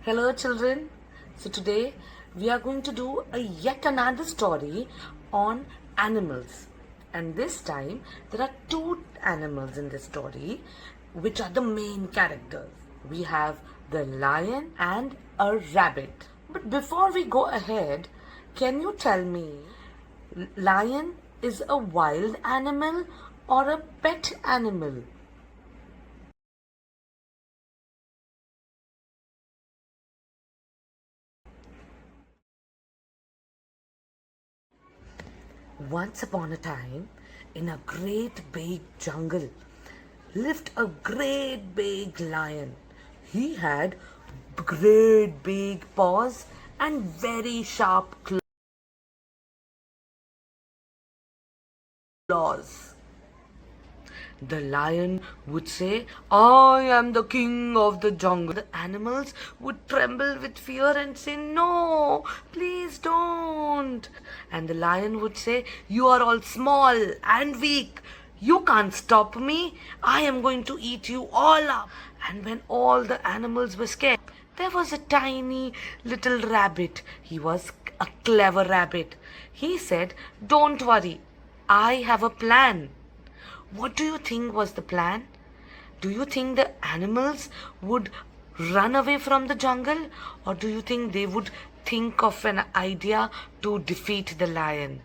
Hello children. So today we are going to do yet another story on animals. And this time there are two animals in this story which are the main characters. We have the lion and a rabbit. But before we go ahead, can you tell me, lion is a wild animal or a pet animal? Once upon a time, in a great big jungle, lived a great big lion. He had great big paws and very sharp claws. The lion would say, I am the king of the jungle. The animals would tremble with fear and say, no, please don't. And the lion would say, you are all small and weak. You can't stop me. I am going to eat you all up. And when all the animals were scared, there was a tiny little rabbit. He was a clever rabbit. He said, don't worry. I have a plan. What do you think was the plan? Do you think the animals would run away from the jungle, or do you think they would think of an idea to defeat the lion?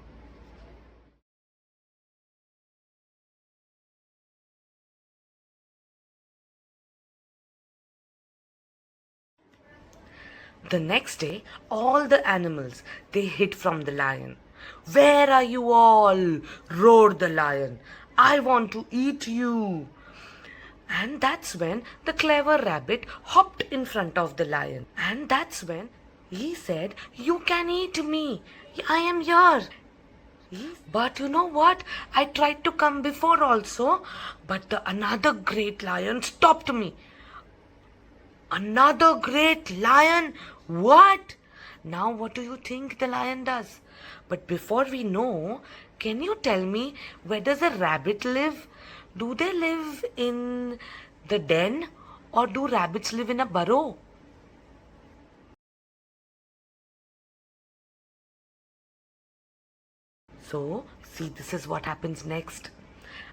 The next day, all the animals, they hid from the lion. Where are you all? Roared the lion. I want to eat you. And that's when the clever rabbit hopped in front of the lion. And that's when he said, you can eat me. I am yours. But you know what? I tried to come before also, but another great lion stopped me. Another great lion? What? Now what do you think the lion does? But before we know, can you tell me, where does a rabbit live? Do they live in the den, or do rabbits live in a burrow? So, see, this is what happens next.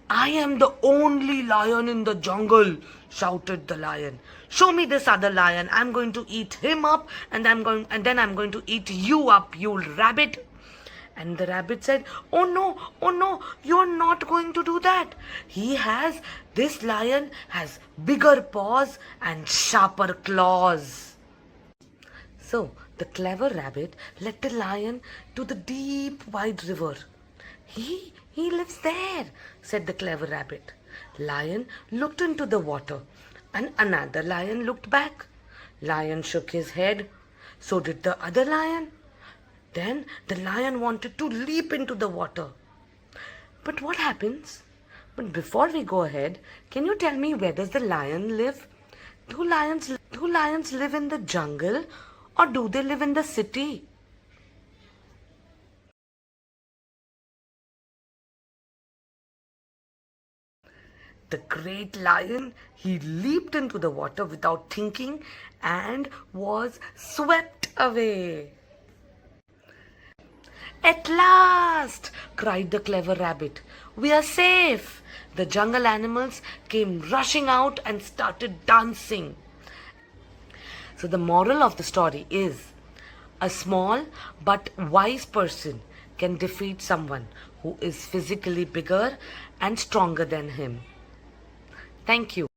I am the only lion in the jungle, shouted the lion. Show me this other lion. I'm going to eat him up, and then I'm going to eat you up, you rabbit. And the rabbit said, oh no, you're not going to do that. This lion has bigger paws and sharper claws. So the clever rabbit led the lion to the deep wide river. He lives there, said the clever rabbit. Lion looked into the water, and another lion looked back. Lion shook his head. So did the other lion. Then the lion wanted to leap into the water. But what happens? But before we go ahead, can you tell me, where does the lion live? Do lions live in the jungle, or do they live in the city? The great lion, he leaped into the water without thinking and was swept away. At last, cried the clever rabbit. We are safe. The jungle animals came rushing out and started dancing. So the moral of the story is, a small but wise person can defeat someone who is physically bigger and stronger than him. Thank you.